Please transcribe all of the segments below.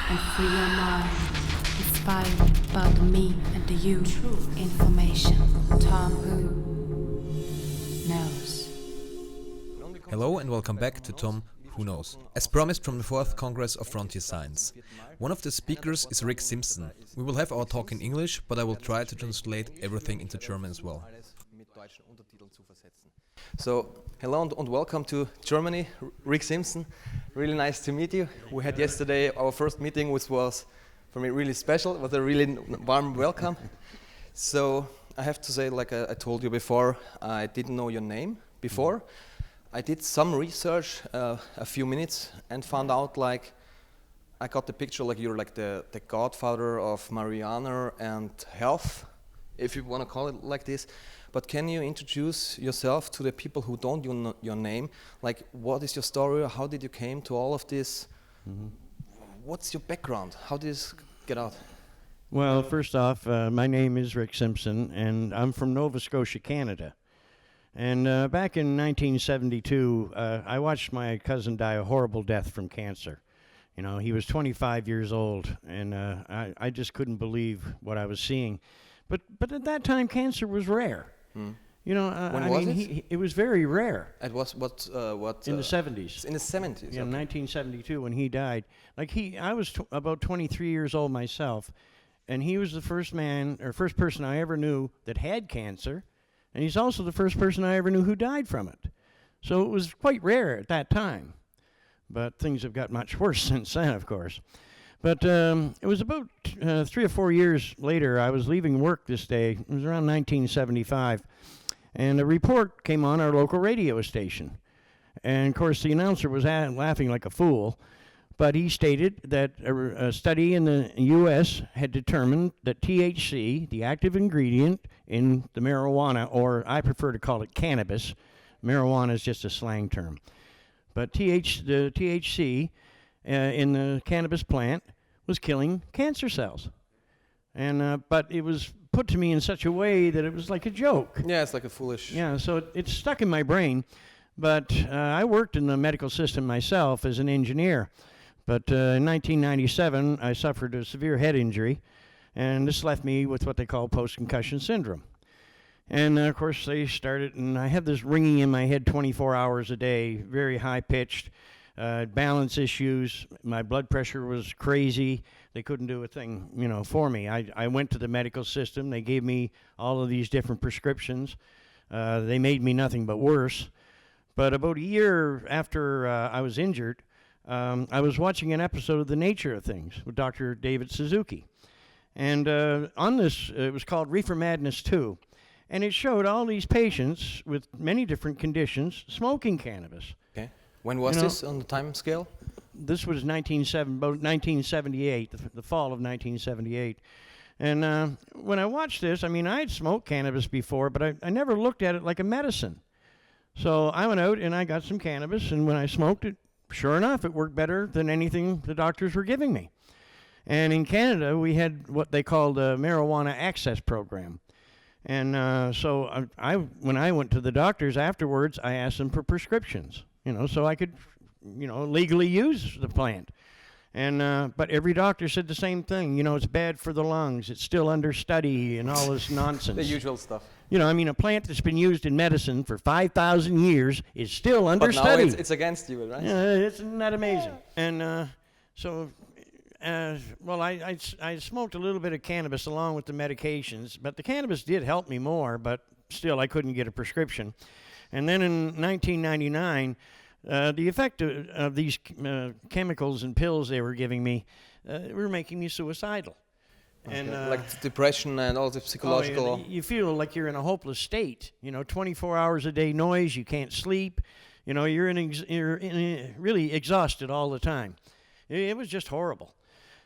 and free your mind. Inspired about me and you. True information. Tom Who knows. Hello and welcome back to Tom Who Knows. As promised from the 4th Congress of Frontier Science. One of the speakers is Rick Simpson. We will have our talk in English, but I will try to translate everything into German as well. So, hello and welcome to Germany, Rick Simpson. Really nice to meet you. We had yesterday our first meeting, which was for me really special. It was a really warm welcome. So, I have to say, like I told you before, I didn't know your name before. I did some research a few minutes and found out, like, I got the picture like you're like the godfather of marijuana and health, if you want to call it like this. But can you introduce yourself to the people who don't know your name? Like, what is your story? How did you came to all of this? Mm-hmm. What's your background? How did this get out? Well, first off, my name is Rick Simpson, and I'm from Nova Scotia, Canada. And back in 1972, I watched my cousin die a horrible death from cancer. You know, he was 25 years old, and I just couldn't believe what I was seeing. But at that time, cancer was rare. Mm. You know, when was it? It was very rare. It was what? In the 70s. In the 70s. Yeah, in 1972 when he died. Like I was about 23 years old myself, and he was the first person I ever knew that had cancer, and he's also the first person I ever knew who died from it. So it was quite rare at that time. But things have got much worse since then, of course. But it was about 3 or 4 years later, I was leaving work this day. It was around 1975. And a report came on our local radio station. And, of course, the announcer was laughing like a fool. But he stated that a study in the U.S. had determined that THC, the active ingredient in the marijuana, or I prefer to call it cannabis. Marijuana is just a slang term. But the THC in the cannabis plant was killing cancer cells. And but it was put to me in such a way that it was like a joke. Yeah, it's like a foolish... Yeah, so it stuck in my brain. But I worked in the medical system myself as an engineer. But in 1997, I suffered a severe head injury, and this left me with what they call post-concussion syndrome. And, of course, they started, and I had this ringing in my head 24 hours a day, very high-pitched, balance issues. My blood pressure was crazy. They couldn't do a thing, for me. I went to the medical system. They gave me all of these different prescriptions. They made me nothing but worse. But about a year after I was injured, I was watching an episode of The Nature of Things with Dr. David Suzuki. And on this, it was called Reefer Madness 2. And it showed all these patients with many different conditions smoking cannabis. Okay. When was this on the time scale? This was about 1978, the fall of 1978. And when I watched this, I'd smoked cannabis before, but I never looked at it like a medicine. So I went out and I got some cannabis, and when I smoked it, sure enough, it worked better than anything the doctors were giving me. And in Canada, we had what they called a marijuana access program. And so when I went to the doctors afterwards, I asked them for prescriptions, so I could, legally use the plant. And but every doctor said the same thing. It's bad for the lungs. It's still under study and all this nonsense. The usual stuff. A plant that's been used in medicine for 5,000 years is still under study. But now it's against you, right? Yeah, isn't that amazing? And I smoked a little bit of cannabis along with the medications, but the cannabis did help me more, but still I couldn't get a prescription. And then in 1999, the effect of these chemicals and pills they were giving me were making me suicidal. Okay. And like depression and all the psychological... you feel like you're in a hopeless state. 24 hours a day noise, you can't sleep. You're really exhausted all the time. It was just horrible.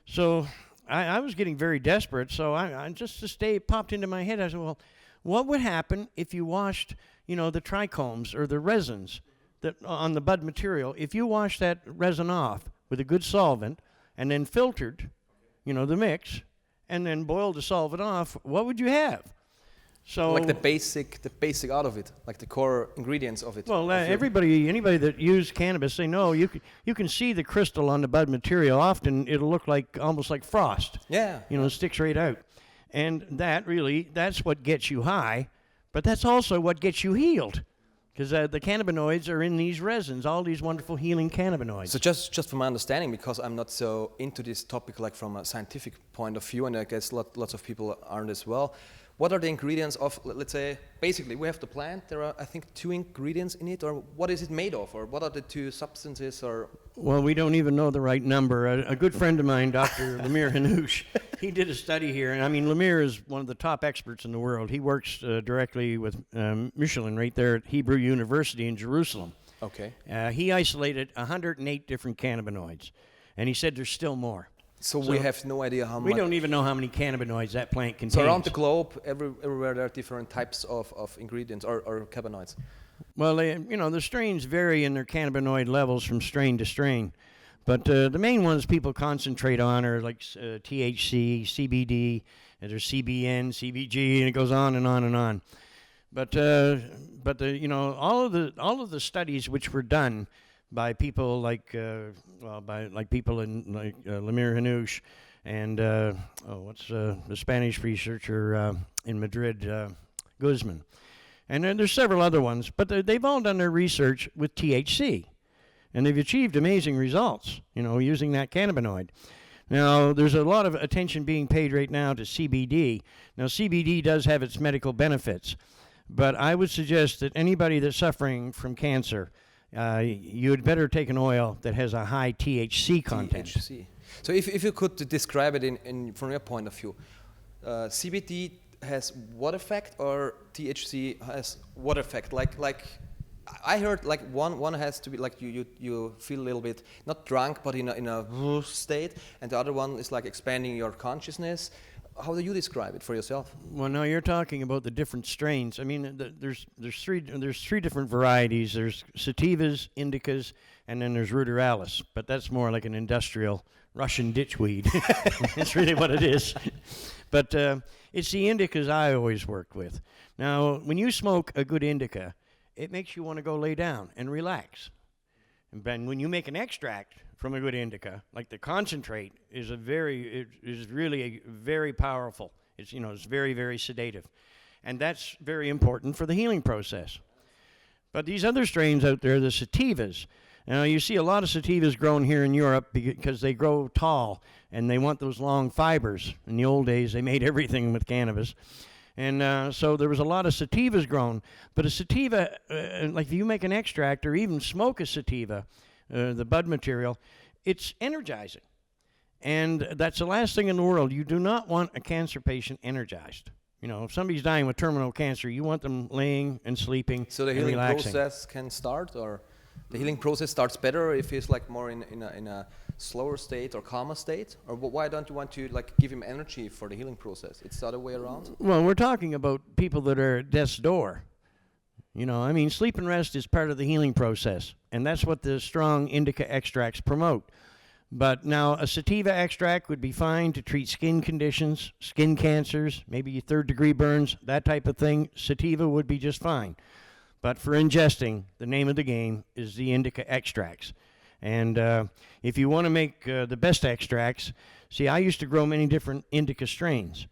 So I was getting very desperate, so I just this day it popped into my head. I said, well, what would happen if you washed, the trichomes or the resins that on the bud material, if you washed that resin off with a good solvent and then filtered, the mix, and then boiled the solvent off, what would you have? So like the basic out of it, like the core ingredients of it. well, of your- anybody that used cannabis, they know you can see the crystal on the bud material. Often it'll look like almost like frost. Yeah. It sticks right out. And that's what gets you high, but that's also what gets you healed. Because the cannabinoids are in these resins, all these wonderful healing cannabinoids. So just from my understanding, because I'm not so into this topic like from a scientific point of view, and I guess lots of people aren't as well. What are the ingredients of, let's say, basically we have the plant, there are I think 2 ingredients in it, or what is it made of, or what are the 2 substances, or? Well, we don't even know the right number. A good friend of mine, Dr. Lemire Hanoush, he did a study here, and I mean, Lemire is one of the top experts in the world. He works directly with Michelin right there at Hebrew University in Jerusalem. Okay. He isolated 108 different cannabinoids, and he said there's still more. So we have no idea how much. We don't even know how many cannabinoids that plant contains. So around the globe, everywhere there are different types of ingredients or cannabinoids. Well, the strains vary in their cannabinoid levels from strain to strain. But the main ones people concentrate on are like THC, CBD, and there's CBN, CBG, and it goes on and on and on. But all of the studies which were done by people like people in Lemire Hanoush and what's the Spanish researcher in Madrid, Guzman, and then there's several other ones, but they've all done their research with THC, and they've achieved amazing results, using that cannabinoid. Now, there's a lot of attention being paid right now to CBD. Now, CBD does have its medical benefits, but I would suggest that anybody that's suffering from cancer, you'd better take an oil that has a high THC content. THC. So if you could describe it from your point of view, CBD has what effect, or THC has what effect? Like I heard like one has to be like you feel a little bit not drunk but in a state, and the other one is like expanding your consciousness. How do you describe it for yourself? Well, no, you're talking about the different strains. I mean, there's three different varieties. There's sativas, indicas, and then there's ruderalis. But that's more like an industrial Russian ditchweed. That's really what it is. But it's the indicas I always work with. Now, when you smoke a good indica, it makes you want to go lay down and relax. And when you make an extract from a good indica, like the concentrate, is really very powerful. It's very, very sedative, and that's very important for the healing process. But these other strains out there, the sativas. Now you see a lot of sativas grown here in Europe because they grow tall and they want those long fibers. In the old days, they made everything with cannabis. And so there was a lot of sativas grown. But a sativa, like if you make an extract or even smoke a sativa, the bud material, it's energizing. And that's the last thing in the world. You do not want a cancer patient energized. If somebody's dying with terminal cancer, you want them laying and sleeping So the and healing relaxing. process can start, or the healing process starts better if he's like more in a slower state or calmer state? Or why don't you want to like give him energy for the healing process? It's the other way around? Well, we're talking about people that are at death's door. Sleep and rest is part of the healing process, and that's what the strong indica extracts promote. But now a sativa extract would be fine to treat skin conditions, skin cancers, maybe third-degree burns, that type of thing. Sativa would be just fine. But for ingesting, the name of the game is the indica extracts. And if you want to make the best extracts, see, I used to grow many different indica strains.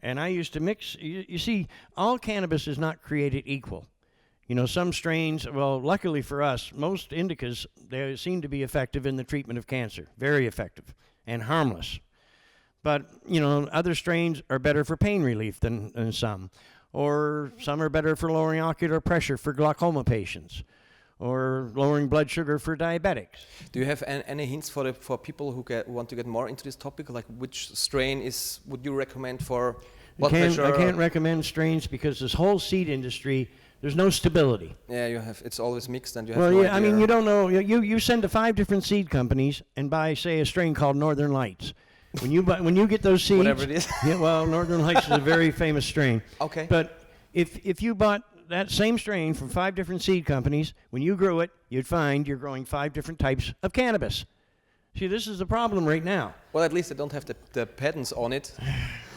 And I used to mix, you see, all cannabis is not created equal. Some strains, well, luckily for us, most indicas, they seem to be effective in the treatment of cancer. Very effective and harmless. But, other strains are better for pain relief than some. Or some are better for lowering ocular pressure for glaucoma patients. Or lowering blood sugar for diabetics. Do you have any hints for people who want to get more into this topic? Like which strain would you recommend for blood pressure? I can't recommend strains because this whole seed industry, there's no stability. Yeah, it's always mixed, and you have Well, no yeah, idea. you don't know. You send to 5 different seed companies and buy, say, a strain called Northern Lights. When you get those seeds, Whatever it is. Yeah, well, Northern Lights is a very famous strain. Okay. But if you bought that same strain from 5 different seed companies, when you grew it, you'd find you're growing 5 different types of cannabis. See, this is the problem right now. Well, at least they don't have the patents on it.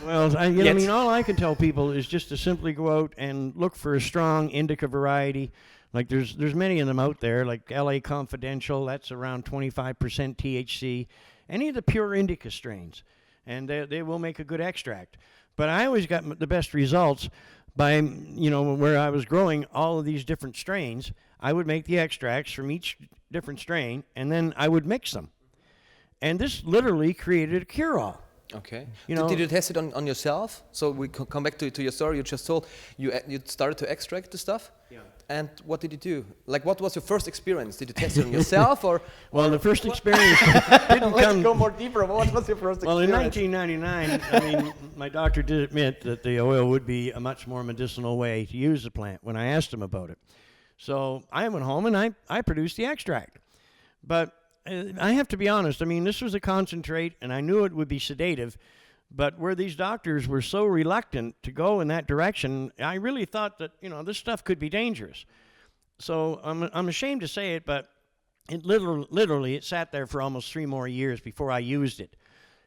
Well, I Yet. mean, all I can tell people is just to simply go out and look for a strong indica variety. Like there's many of them out there, like LA Confidential, that's around 25% THC. Any of the pure indica strains, and they will make a good extract. But I always got the best results by, where I was growing all of these different strains. I would make the extracts from each different strain, and then I would mix them. And this literally created a cure-all. Okay. You know- Did you test it on yourself? So we come back to your story. You just told you started to extract the stuff. Yeah. And what did you do? Like, what was your first experience? Did you test it on yourself, or? Well, the first experience didn't Let's come... go more deeper. What was your first Well, in experience? 1999, I mean, my doctor did admit that the oil would be a much more medicinal way to use the plant when I asked him about it. So I went home and I produced the extract. But I have to be honest, I mean, this was a concentrate, and I knew it would be sedative, but where these doctors were so reluctant to go in that direction, I really thought that, this stuff could be dangerous. So I'm ashamed to say it, but it literally it sat there for almost 3 more years before I used it.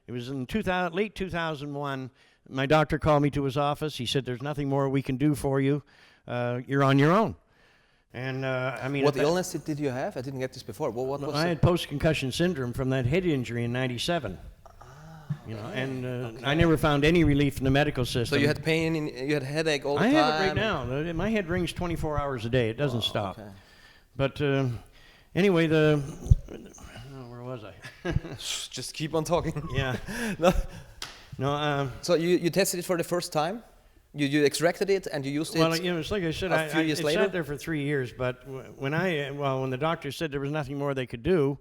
It was in late 2001. My doctor called me to his office. He said, "There's nothing more we can do for you. You're on your own." And I mean, What illness did you have? I didn't get this before. What was I it? had post-concussion syndrome from that head injury in '97. I never found any relief in the medical system. So you had pain, you had headache all the I time? have it right now. My head rings 24 hours a day. It doesn't stop. Okay. But anyway, where was I? Just keep on talking. Yeah. No. No. So you tested it for the first time? You extracted it and you used it? Well, it's like I said, a few years it later? sat there for 3 years. But when the doctor said there was nothing more they could do,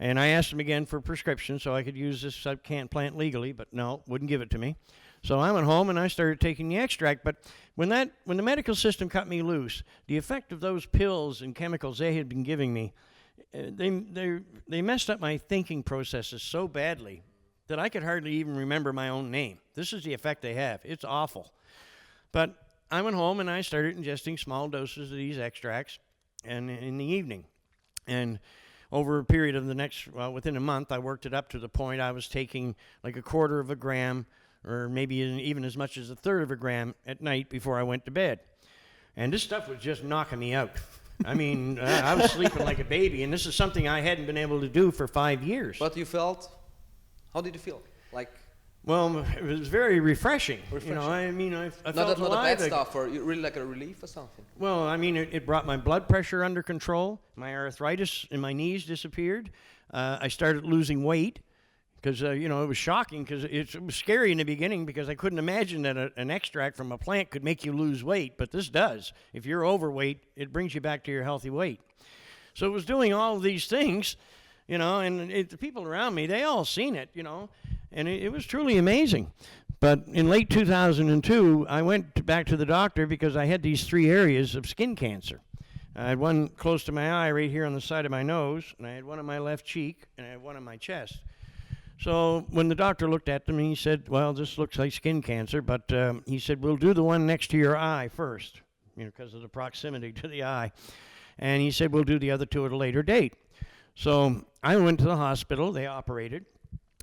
and I asked him again for a prescription so I could use this plant legally, but no, wouldn't give it to me. So I went home and I started taking the extract. But when the medical system cut me loose, the effect of those pills and chemicals they had been giving me, they messed up my thinking processes so badly that I could hardly even remember my own name. This is the effect they have. It's awful. But I went home and I started ingesting small doses of these extracts, and in the evening, and over a period of within a month, I worked it up to the point I was taking like a quarter of a gram, or maybe even as much as a third of a gram at night before I went to bed. And this stuff was just knocking me out. I mean, I was sleeping like a baby, and this is something I hadn't been able to do for 5 years. But you felt, how did you feel? Like, well, it was very refreshing. I mean, I felt not a alive. bad stuff, or really like a relief or something? Well, I mean, it brought my blood pressure under control. My arthritis in my knees disappeared. I started losing weight because, it was shocking because it was scary in the beginning because I couldn't imagine that an extract from a plant could make you lose weight, but this does. If you're overweight, it brings you back to your healthy weight. So it was doing all of these things, and the people around me, they all seen it, and it was truly amazing. But in late 2002, I went back to the doctor because I had these 3 areas of skin cancer. I had one close to my eye right here on the side of my nose, and I had one on my left cheek, and I had one on my chest. So when the doctor looked at them, he said, "Well, this looks like skin cancer," but he said, "We'll do the one next to your eye first, because of the proximity to the eye." And he said, "We'll do the other 2 at a later date." So I went to the hospital, they operated,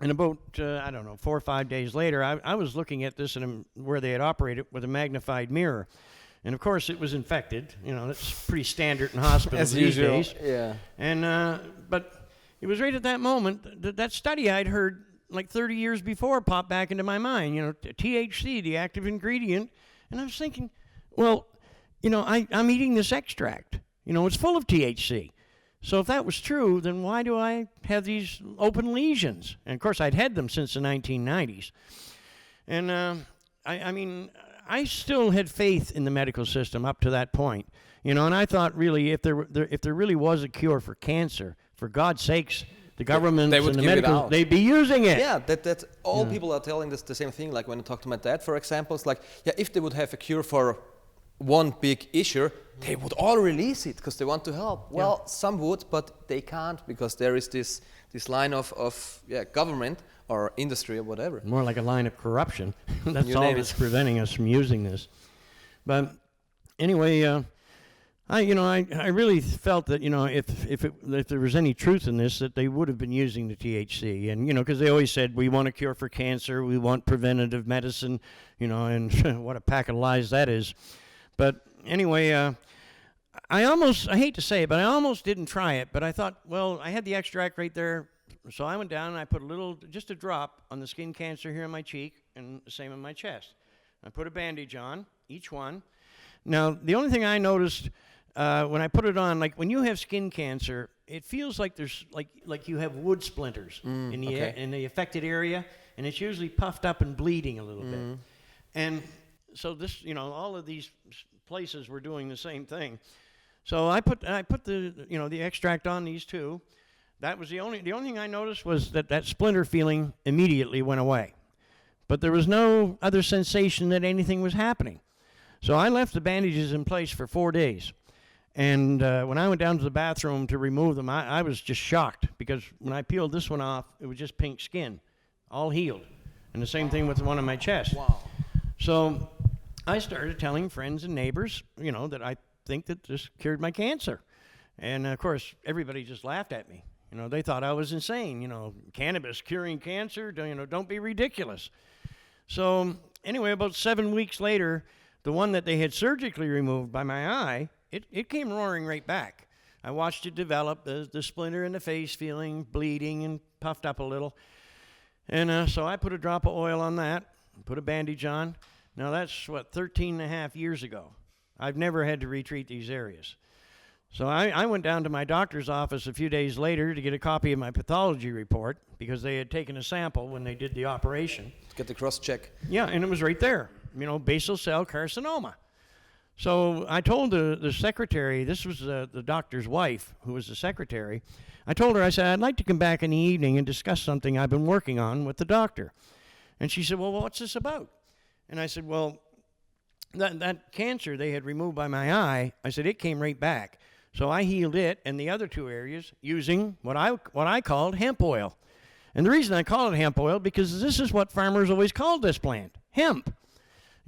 and about, 4 or 5 days later, I was looking at this where they had operated with a magnified mirror. And of course it was infected, that's pretty standard in hospitals these days. Yeah. And, but it was right at that moment that study I'd heard like 30 years before popped back into my mind, THC, the active ingredient. And I was thinking, well, I'm eating this extract, it's full of THC. So if that was true, then why do I have these open lesions? And of course, I'd had them since the 1990s. And I mean, I still had faith in the medical system up to that point, and I thought really if there really was a cure for cancer, for God's sakes, the government They would and the give it medical, out. they'd be using it. Yeah, that's all people are telling this the same thing. Like when I talk to my dad, for example, it's like, yeah, if they would have a cure for one big issue, they would all release it because they want to help. Well, some would, but they can't because there is this line of government or industry or whatever. More like a line of corruption. That's You all name that's it. preventing us from using this. But anyway, I really felt that, if there was any truth in this, that they would have been using the THC. And, because they always said, we want a cure for cancer, we want preventative medicine, and what a pack of lies that is. But anyway, I hate to say it, but I almost didn't try it. But I thought, well, I had the extract right there. So I went down and I put just a drop on the skin cancer here on my cheek and the same on my chest. I put a bandage on each one. Now, the only thing I noticed when I put it on, like when you have skin cancer, it feels like there's like you have wood splinters in the affected area, and it's usually puffed up and bleeding a little bit. And so this, all of these places were doing the same thing. So I put the extract on these two. That was the only thing I noticed was that splinter feeling immediately went away. But there was no other sensation that anything was happening. So I left the bandages in place for 4 days. And when I went down to the bathroom to remove them, I was just shocked because when I peeled this one off, it was just pink skin, all healed. And the same thing with the one on my chest. Wow. So I started telling friends and neighbors, that I think that this cured my cancer. And, of course, everybody just laughed at me. They thought I was insane. Cannabis curing cancer, don't be ridiculous. So anyway, about 7 weeks later, the one that they had surgically removed by my eye, it came roaring right back. I watched it develop, the splinter in the face feeling, bleeding and puffed up a little. And so I put a drop of oil on that, put a bandage on. Now that's, 13 and a half years ago. I've never had to retreat these areas. So I went down to my doctor's office a few days later to get a copy of my pathology report because they had taken a sample when they did the operation. Get the cross-check. Yeah, and it was right there, basal cell carcinoma. So I told the secretary, this was the doctor's wife, who was the secretary. I told her, I said, I'd like to come back in the evening and discuss something I've been working on with the doctor. And she said, well, what's this about? And I said, well, that cancer they had removed by my eye, I said, it came right back. So I healed it and the other two areas using what I called hemp oil. And the reason I call it hemp oil, because this is what farmers always called this plant, hemp.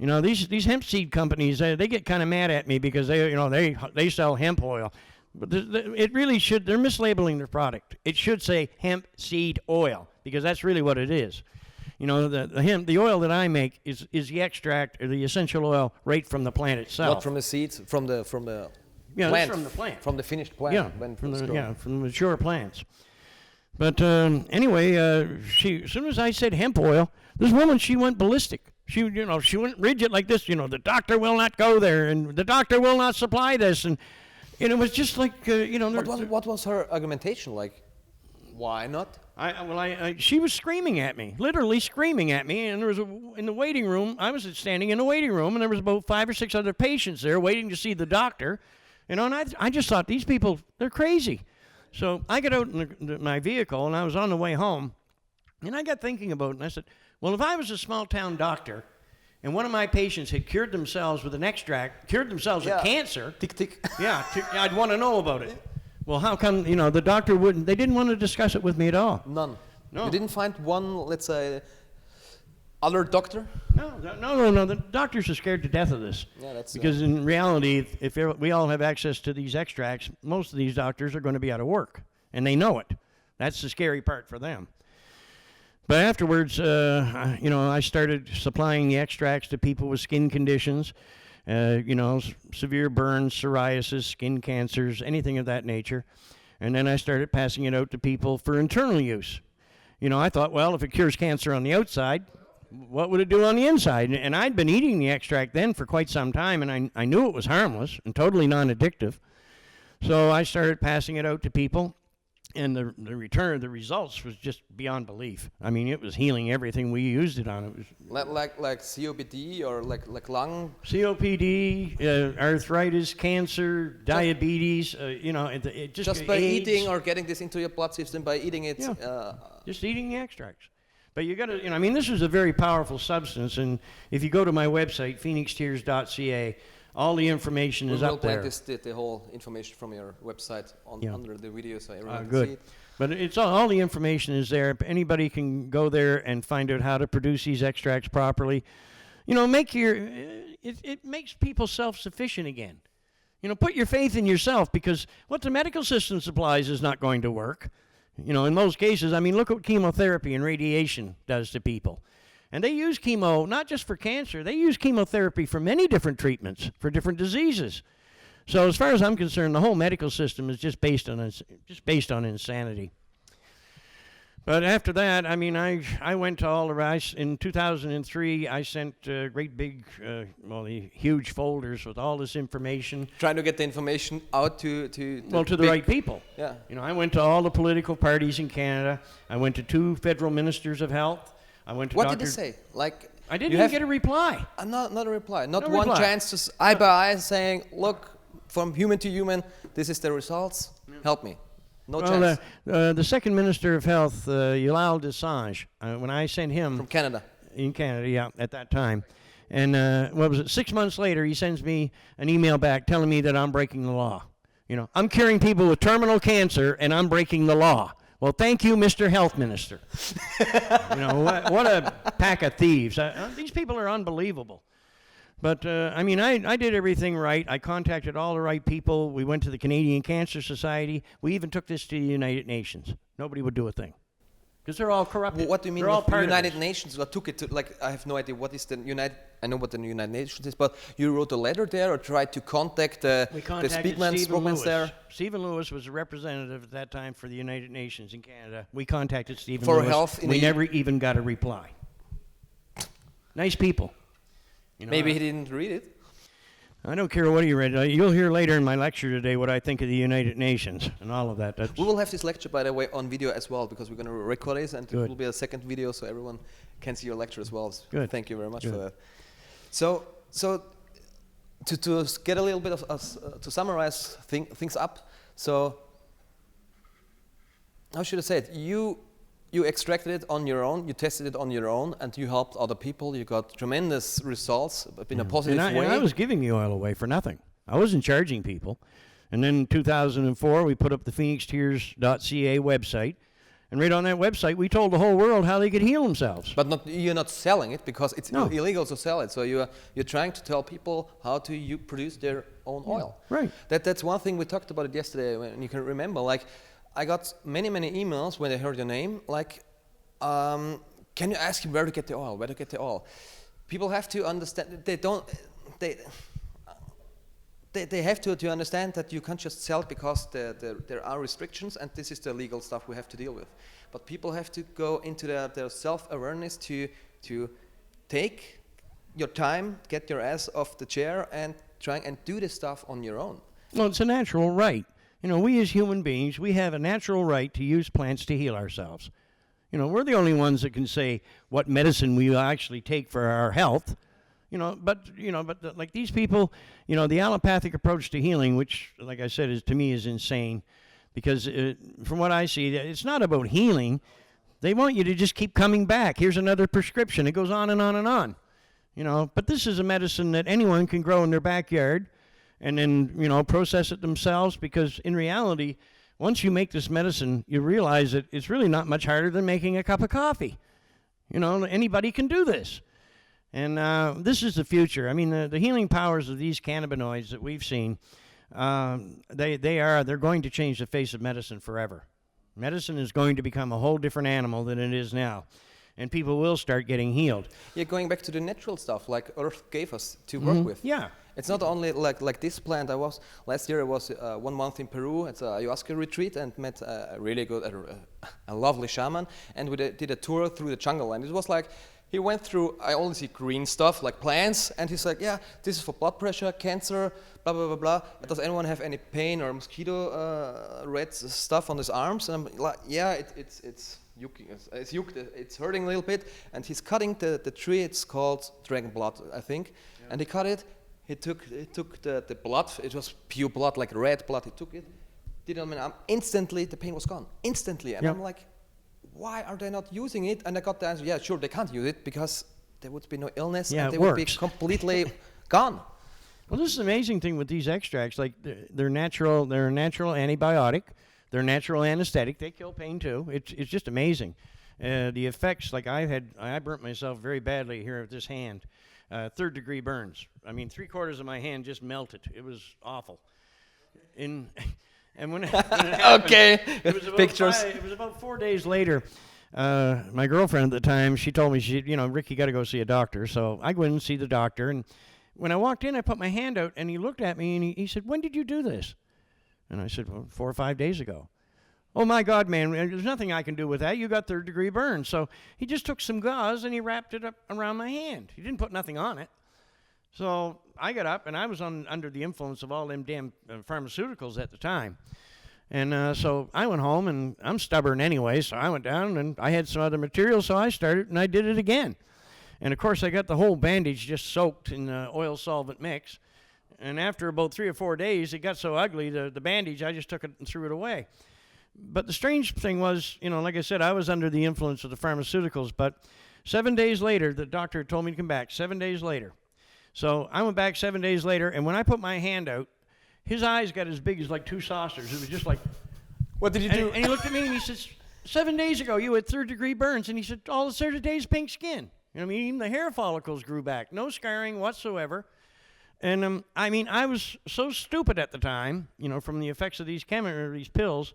These hemp seed companies, they get kind of mad at me because they sell hemp oil. But it really should, they're mislabeling their product. It should say hemp seed oil because that's really what it is. The oil that I make is the extract or the essential oil right from the plant itself. Not from the seeds, from the yeah, plant. From the plant. From the finished plant. Yeah, from the mature plants. But anyway, as soon as I said hemp oil, this woman, she went ballistic. She went rigid like this. The doctor will not go there, and the doctor will not supply this, and it was just like What was her argumentation like? Why not? She was screaming at me, literally screaming at me, and there was in the waiting room. I was standing in the waiting room, and there was about 5 or 6 other patients there waiting to see the doctor. And I just thought these people, they're crazy. So I got out in my vehicle, and I was on the way home, and I got thinking about it, and I said, well, if I was a small-town doctor, and one of my patients had cured themselves with an extract, cured themselves of cancer, tick. yeah, I'd want to know about it. Well, how come, the doctor they didn't want to discuss it with me at all. None. No. You didn't find one, let's say, other doctor? No, the doctors are scared to death of this. Yeah, that's because in reality, if we all have access to these extracts, most of these doctors are going to be out of work, and they know it. That's the scary part for them. But afterwards, I started supplying the extracts to people with skin conditions, severe burns, psoriasis, skin cancers, anything of that nature. And then I started passing it out to people for internal use. I thought, well, if it cures cancer on the outside, what would it do on the inside? And I'd been eating the extract then for quite some time, and I knew it was harmless and totally non-addictive. So I started passing it out to people. And the results was just beyond belief. I mean, it was healing everything we used it on. It was like COPD or like lung. COPD, arthritis, cancer, diabetes. It just by AIDS. eating or getting this into your blood system by eating it. Yeah. Just eating the extracts. But you got to, this is a very powerful substance. And if you go to my website, phoenixtears.ca. all the information is up there. We will plant the whole information from your website under the video so everyone can see it. But it's all the information is there. Anybody can go there and find out how to produce these extracts properly. It makes people self-sufficient again. Put your faith in yourself, because what the medical system supplies is not going to work. In most cases, look what chemotherapy and radiation does to people. And they use chemo not just for cancer, they use chemotherapy for many different treatments, for different diseases. So as far as I'm concerned, the whole medical system is just based on insanity. But after that, I went to all the rest. In 2003, I sent great big, huge folders with all this information. Trying to get the information out to the right people. Yeah. I went to all the political parties in Canada. I went to 2 federal ministers of health. I went to What did they say? I didn't even get a reply. Not a reply. Not No one reply. chance to eye by eye saying, look, from human to human, this is the results. Help me. No chance. The second minister of health, Yolande Desange, when I sent him From Canada. in Canada, yeah, at that time, and 6 months later, he sends me an email back telling me that I'm breaking the law. I'm curing people with terminal cancer, and I'm breaking the law. Well, thank you, Mr. Health Minister. What a pack of thieves. These people are unbelievable. But, I did everything right. I contacted all the right people. We went to the Canadian Cancer Society. We even took this to the United Nations. Nobody would do a thing. Because they're all corrupted. What do you mean They're all with the part of United this. Nations? I took it to, I have no idea what is the United... I know what the United Nations is, but you wrote a letter there or tried to contact the We contacted speakmans Stephen Lewis. there? Stephen Lewis was a representative at that time for the United Nations in Canada. We contacted Stephen For Lewis. health in we the- never even got a reply. Nice people. Maybe he didn't read it. I don't care what he read. You'll hear later in my lecture today what I think of the United Nations and all of that. We will have this lecture, by the way, on video as well, because we're going to record this, and Good. it will be a second video, so everyone can see your lecture as well. Good. Thank you very much Good. for that. So to get a little bit of us, to summarize things up, so how should I say it? You extracted it on your own, you tested it on your own, and you helped other people. You got tremendous results in a positive way. And I was giving the oil away for nothing. I wasn't charging people. And then in 2004, we put up the phoenixtears.ca website. And right on that website, we told the whole world how they could heal themselves. But you're not selling it because it's No. illegal to sell it. So you're trying to tell people how to produce their own oil. Right. That's one thing we talked about it yesterday. When you can remember, I got many emails when I heard your name. Can you ask him where to get the oil? Where to get the oil? People have to understand. They have to understand that you can't just sell it because there are restrictions, and this is the legal stuff we have to deal with. But people have to go into their self-awareness to take your time, get your ass off the chair, and try and do this stuff on your own. Well, it's a natural right. We as human beings, we have a natural right to use plants to heal ourselves. We're the only ones that can say what medicine we actually take for our health. But like these people, the allopathic approach to healing, which, like I said, to me is insane, because from what I see, it's not about healing. They want you to just keep coming back. Here's another prescription. It goes on and on and on. But this is a medicine that anyone can grow in their backyard and then, process it themselves, because in reality, once you make this medicine, you realize that it's really not much harder than making a cup of coffee. Anybody can do this. And this is the future. The healing powers of these cannabinoids that we've seen, they're going to change the face of medicine forever. Medicine is going to become a whole different animal than it is now. And people will start getting healed. Yeah, going back to the natural stuff like Earth gave us to work with. Yeah. It's not only like this plant. Last year I was 1 month in Peru at a ayahuasca retreat and met a really good, a lovely shaman, and we did a tour through the jungle, and it was like, he went through, I only see green stuff like plants, and he's like, yeah, this is for blood pressure, cancer, blah, blah, blah, blah. Does anyone have any pain or mosquito red stuff on his arms? And I'm like, yeah, it's it's hurting a little bit. And he's cutting the tree, it's called dragon blood, I think. Yeah. And he cut it, he took the blood, it was pure blood, like red blood, he took it, did it on my arm, instantly the pain was gone, instantly. And I'm like, why are they not using it? And I got the answer, yeah, sure, they can't use it because there would be no illness and they would be completely gone. Well, this is the amazing thing with these extracts. Like, they're natural antibiotic, they're natural anesthetic, they kill pain too. It's just amazing. The effects, like I burnt myself very badly here with this hand. third-degree burns. I mean, 3/4 of my hand just melted. It was awful. And when it happened, Okay, it was about pictures. It was about 4 days later. My girlfriend at the time, she told me, Rick, you got to go see a doctor. So I went and see the doctor. And when I walked in, I put my hand out, and he looked at me, and he said, "When did you do this?" And I said, "Well, 4 or 5 days ago." "Oh, my God, man, there's nothing I can do with that. You got third-degree burns." So he just took some gauze, and he wrapped it up around my hand. He didn't put nothing on it. So I got up, and I was under the influence of all them damn pharmaceuticals at the time. And so I went home, and I'm stubborn anyway, so I went down, and I had some other material, so I started, and I did it again. And, of course, I got the whole bandage just soaked in oil solvent mix. And after about 3 or 4 days, it got so ugly, the bandage, I just took it and threw it away. But the strange thing was, like I said, I was under the influence of the pharmaceuticals, but 7 days later, the doctor told me to come back, 7 days later. So I went back 7 days later, and when I put my hand out, his eyes got as big as like 2 saucers. It was just like... What did you do? And he looked at me and he says, 7 days ago, you had third-degree burns. And he said, all the third days, pink skin. I mean, even the hair follicles grew back. No scarring whatsoever. And, I was so stupid at the time, from the effects of these these pills,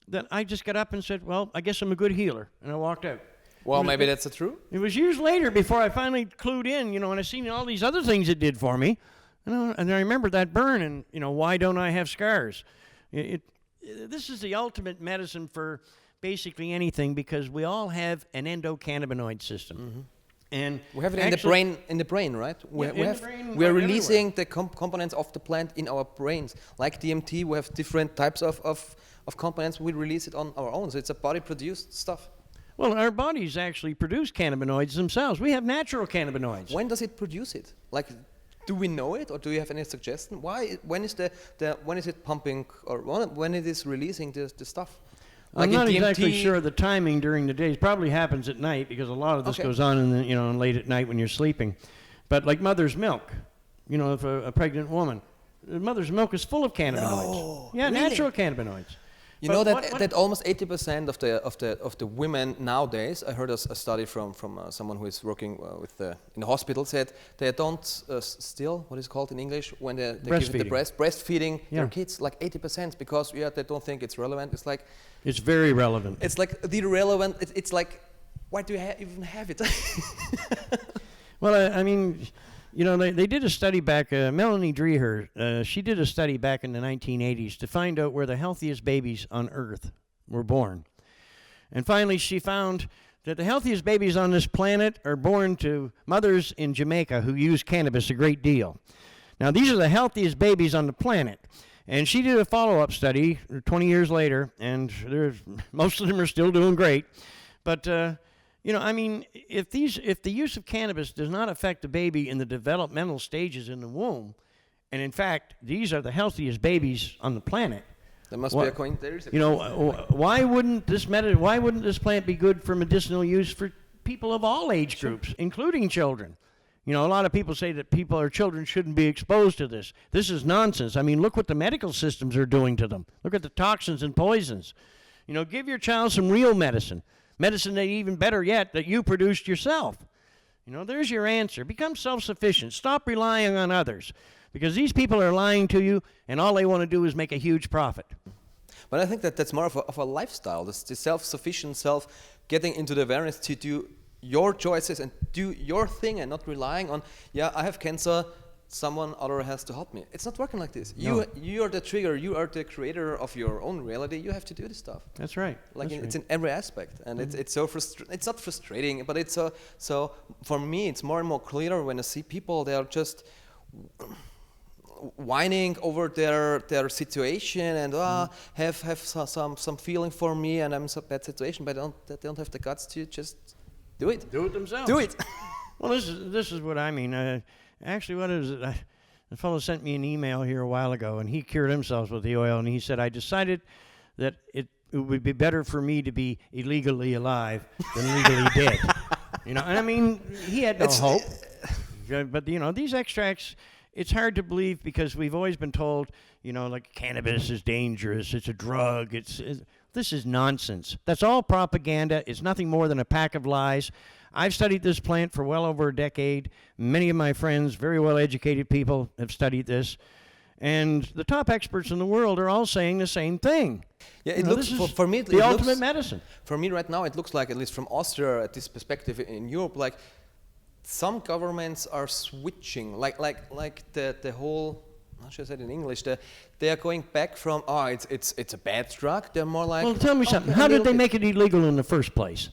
that I just got up and said, well, I guess I'm a good healer. And I walked out. Well, maybe that's the truth. It was years later before I finally clued in, and I seen all these other things it did for me. And I remember that burn, and, why don't I have scars? This is the ultimate medicine for basically anything, because we all have an endocannabinoid system. Mm-hmm. And we have it in the brain, right? We are releasing the components of the plant in our brains. Like DMT, we have different types of components. We release it on our own. So it's a body-produced stuff. Well, our bodies actually produce cannabinoids themselves. We have natural cannabinoids. When does it produce it? Like, do we know it, or do you have any suggestion? When is when is it pumping, or when it is releasing the stuff? I'm not exactly sure the timing during the day. It probably happens at night, because a lot of this goes on in the, late at night when you're sleeping. But like mother's milk, if a pregnant woman, mother's milk is full of cannabinoids. No, yeah, really? Natural cannabinoids. You know that almost 80% of the women nowadays, I heard a study from someone who is working in the hospital, said they don't still, what is it called in English, when they give it the breastfeeding their kids, like 80%, because they don't think it's relevant. It's like... It's very relevant. It's like the irrelevant, it's like, why do you even have it? Well, they did a study back, Melanie Dreher, she did a study back in the 1980s to find out where the healthiest babies on Earth were born. And finally, she found that the healthiest babies on this planet are born to mothers in Jamaica who use cannabis a great deal. Now, these are the healthiest babies on the planet. And she did a follow-up study 20 years later, and most of them are still doing great. But... if the use of cannabis does not affect the baby in the developmental stages in the womb, and in fact, these are the healthiest babies on the planet. There must be a coincidence. Why wouldn't this plant be good for medicinal use for people of all age groups, including children? A lot of people say that children shouldn't be exposed to this. This is nonsense. I mean, look what the medical systems are doing to them. Look at the toxins and poisons. Give your child some real medicine. Medicine that, even better yet, that you produced yourself. There's your answer. Become self-sufficient. Stop relying on others, because these people are lying to you, and all they want to do is make a huge profit. But I think that's more of a lifestyle. This the self-sufficient self, getting into the awareness to do your choices and do your thing, and not relying on, I have cancer, someone other has to help me. It's not working like this. No. You are the trigger. You are the creator of your own reality. You have to do this stuff. That's right. It's in every aspect, and it's so it's not frustrating, but it's so for me it's more and more clear when I see people, they are just whining over their situation and have some feeling for me, and I'm in a bad situation, but they don't have the guts to just do it. Do it themselves. Do it. Well, this is what I mean. Actually, what is it? The fellow sent me an email here a while ago, and he cured himself with the oil, and he said, I decided that it would be better for me to be illegally alive than legally dead. And I mean, he had no hope. But, these extracts, it's hard to believe, because we've always been told, like cannabis is dangerous, it's a drug, This is nonsense. That's all propaganda. It's nothing more than a pack of lies. I've studied this plant for well over a decade. Many of my friends, very well-educated people, have studied this. And the top experts in the world are all saying the same thing. Yeah, it You know, looks this is for me. the ultimate medicine. For me, right now, it looks like, at least from Austria, at this perspective in Europe, like some governments are switching, like the whole. How should I say it in English? They are going back from it's a bad drug. They're more like. Well, tell me something. How did they make it illegal in the first place?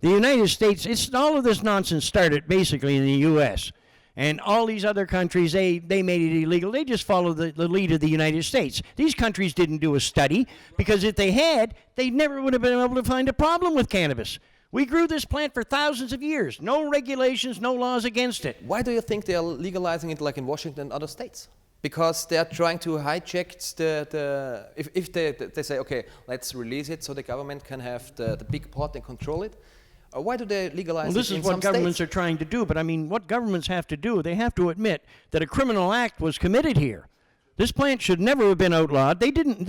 The United States. It's all of this nonsense started basically in the U.S. And all these other countries, they made it illegal. They just followed the lead of the United States. These countries didn't do a study, because if they had, they never would have been able to find a problem with cannabis. We grew this plant for thousands of years. No regulations, no laws against it. Why do you think they are legalizing it like in Washington and other states? Because they are trying to hijack if they say, okay, let's release it so the government can have the big pot and control it. Why do they legalize Well, this it in is what some governments states? are trying to do. But I mean, what governments have to do, they have to admit that a criminal act was committed here. This plant should never have been outlawed.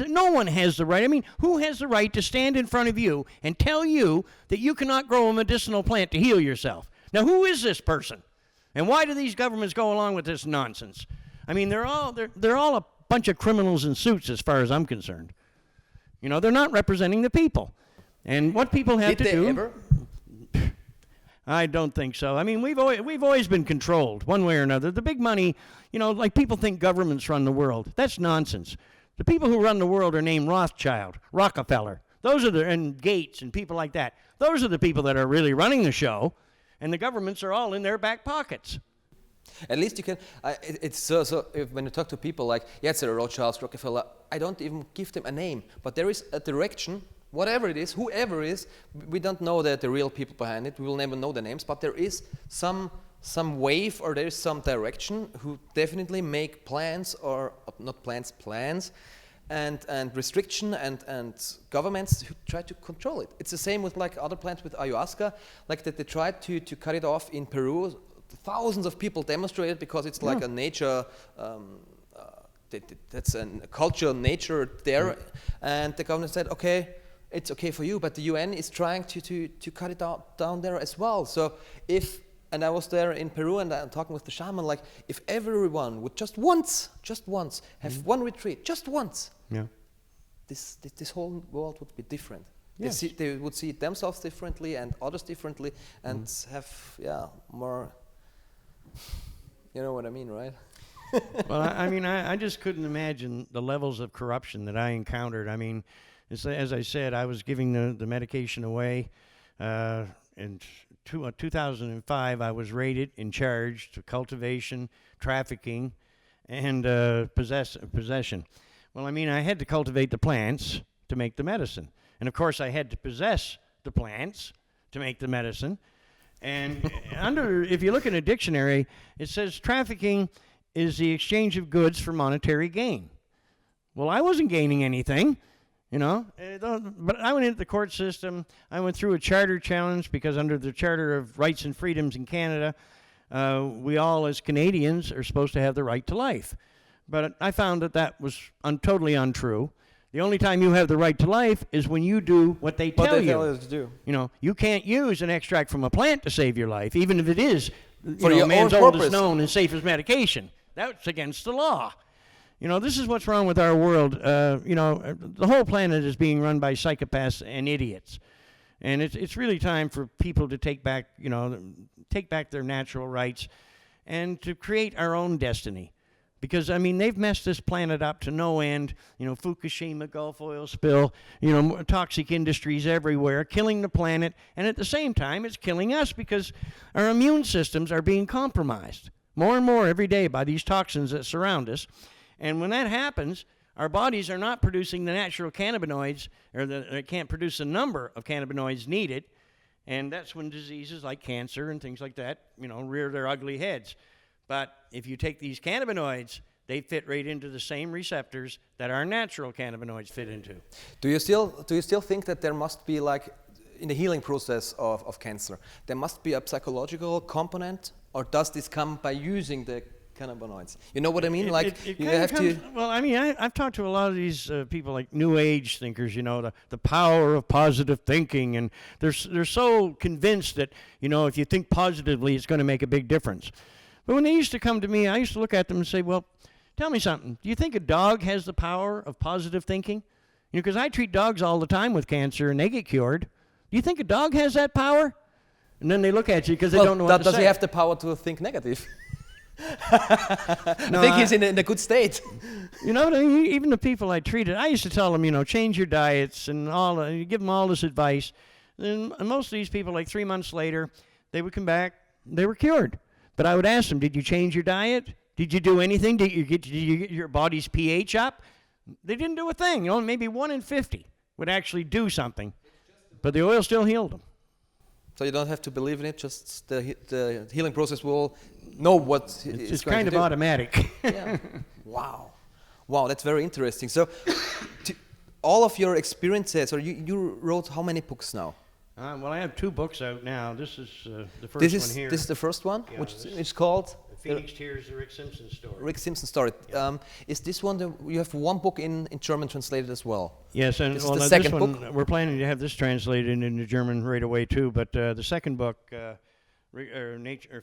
No one has the right. I mean, who has the right to stand in front of you and tell you that you cannot grow a medicinal plant to heal yourself? Now, who is this person? And why do these governments go along with this nonsense? I mean, they're all a bunch of criminals in suits as far as I'm concerned. You know, they're not representing the people. And what people have Did to they do... ever? I don't think so. I mean, we've always been controlled one way or another. The big money, you know, like people think governments run the world. That's nonsense. The people who run the world are named Rothschild, Rockefeller. And Gates and people like that. Those are the people that are really running the show, and the governments are all in their back pockets. At least you can. It's so if, when you talk to people like, yeah, it's a Rothschild, Rockefeller. I don't even give them a name, but there is a direction. Whatever it is, whoever it is, we don't know the real people behind it. We will never know the names, but there is some wave, or there is some direction who definitely make plans, or not plans, plans, and restriction and governments who try to control it. It's the same with like other plants with ayahuasca, like that they tried to cut it off in Peru. Thousands of people demonstrated because it's like a nature. That's a culture, nature there, and the government said, okay. It's okay for you, but the UN is trying to cut it down there as well. So and I was there in Peru and I'm talking with the shaman, like if everyone would just once have one retreat, just once, this whole world would be different. Yes. They would see themselves differently and others differently and have more, you know what I mean, right? Well, I mean, I just couldn't imagine the levels of corruption that I encountered. I mean, as I said, I was giving the medication away. In 2005, I was raided and charged to cultivation, trafficking, and possession. Well, I mean, I had to cultivate the plants to make the medicine. And, of course, I had to possess the plants to make the medicine. And if you look in a dictionary, it says trafficking is the exchange of goods for monetary gain. Well, I wasn't gaining anything. You know, but I went into the court system. I went through a charter challenge because under the Charter of Rights and Freedoms in Canada, we all as Canadians are supposed to have the right to life. But I found that was totally untrue. The only time you have the right to life is when you do what they tell you. What they tell you to do. You know, you can't use an extract from a plant to save your life, even if it is For your man's own oldest purpose. known and safest medication. That's against the law. You know, this is what's wrong with our world. You know, the whole planet is being run by psychopaths and idiots. And it's really time for people to take back their natural rights and to create our own destiny. Because, I mean, they've messed this planet up to no end. You know, Fukushima, Gulf oil spill, you know, toxic industries everywhere, killing the planet. And at the same time, it's killing us because our immune systems are being compromised more and more every day by these toxins that surround us. And when that happens, our bodies are not producing the natural cannabinoids, or they can't produce the number of cannabinoids needed. And that's when diseases like cancer and things like that, you know, rear their ugly heads. But if you take these cannabinoids, they fit right into the same receptors that our natural cannabinoids fit into. Do you still think that there must be, like, in the healing process of cancer, there must be a psychological component, or does this come by using the cannabinoids. You know what I mean? Like it you kinda have to. Well, I mean, I've talked to a lot of these people, like New Age thinkers. You know, the power of positive thinking, and they're so convinced that, you know, if you think positively, it's going to make a big difference. But when they used to come to me, I used to look at them and say, well, tell me something. Do you think a dog has the power of positive thinking? You know, because I treat dogs all the time with cancer, and they get cured. Do you think a dog has that power? And then they look at you because they don't know what to say. Does he have the power to think negative? I think he's in a good state. You know, even the people I treated, I used to tell them, you know, change your diets and all. You give them all this advice. And most of these people, like 3 months later, they would come back. They were cured. But I would ask them, did you change your diet? Did you do anything? Did you get your body's pH up? They didn't do a thing. You know, maybe 1 in 50 would actually do something. But the oil still healed them. So you don't have to believe in it, just the healing process will know what it's going to do. It's kind of automatic. Yeah. Wow. Wow, that's very interesting. So all of your experiences, or you wrote how many books now? Well, I have 2 books out now. This is the first one here. This is the first one, Yeah, which is called? Phoenix Tears, the Rick Simpson story. Rick Simpson story. Yeah. Is this one, you have one book in German translated as well? Yes, and This well, is the now second this one, book? we're planning to have this translated into German right away too. But the second book,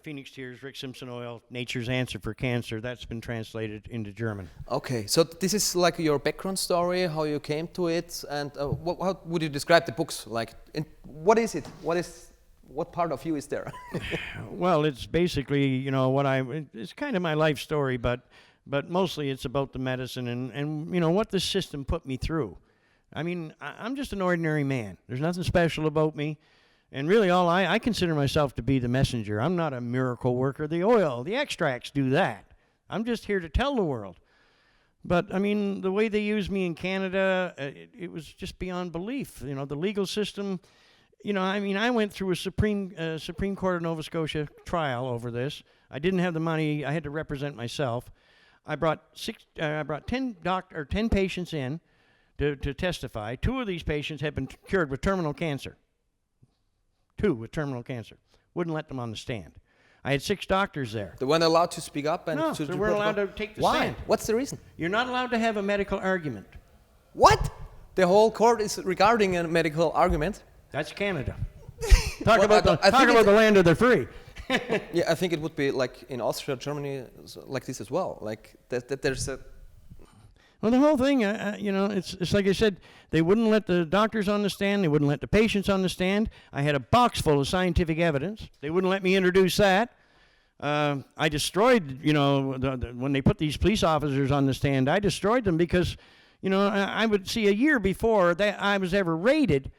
Phoenix Tears, Rick Simpson Oil, Nature's Answer for Cancer, that's been translated into German. Okay, so this is like your background story, how you came to it, and how would you describe the books? Like, what is it? What part of you is there? Well, it's basically, you know, it's kind of my life story, but mostly it's about the medicine and you know, what the system put me through. I mean, I'm just an ordinary man. There's nothing special about me. And really I consider myself to be the messenger. I'm not a miracle worker. The oil, the extracts do that. I'm just here to tell the world. But, I mean, the way they used me in Canada, it was just beyond belief. You know, the legal system. You know, I mean, I went through a Supreme Court of Nova Scotia trial over this. I didn't have the money. I had to represent myself. I brought 10 patients in to testify. 2 of these patients had been cured with terminal cancer. 2 with terminal cancer. Wouldn't let them on the stand. I had 6 doctors there. They weren't allowed to speak up? And No, to they weren't allowed to take the Why? stand. What's the reason? You're not allowed to have a medical argument. What? The whole court is regarding a medical argument? That's Canada. Talk Well, about the land of the free. Yeah, I think it would be like in Austria, Germany, like this as well. Like that there's a. Well, the whole thing, you know, it's like I said, they wouldn't let the doctors on the stand. They wouldn't let the patients on the stand. I had a box full of scientific evidence. They wouldn't let me introduce that. I destroyed, you know, when they put these police officers on the stand, I destroyed them because, you know, I would see a year before that I was ever raided,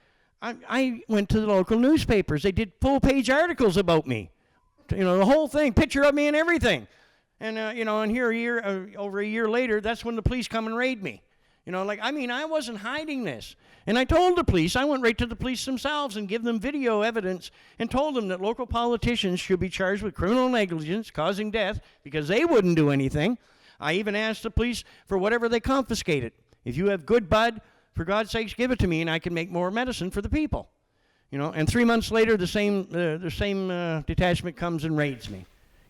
I went to the local newspapers. They did full-page articles about me. You know, the whole thing, picture of me and everything. And, you know, and here over a year later, that's when the police come and raid me. You know, like, I mean, I wasn't hiding this. And I told the police, I went right to the police themselves and give them video evidence and told them that local politicians should be charged with criminal negligence causing death because they wouldn't do anything. I even asked the police for whatever they confiscated. If you have good bud, for God's sakes, give it to me and I can make more medicine for the people. You know, and 3 months later, the same detachment comes and raids me.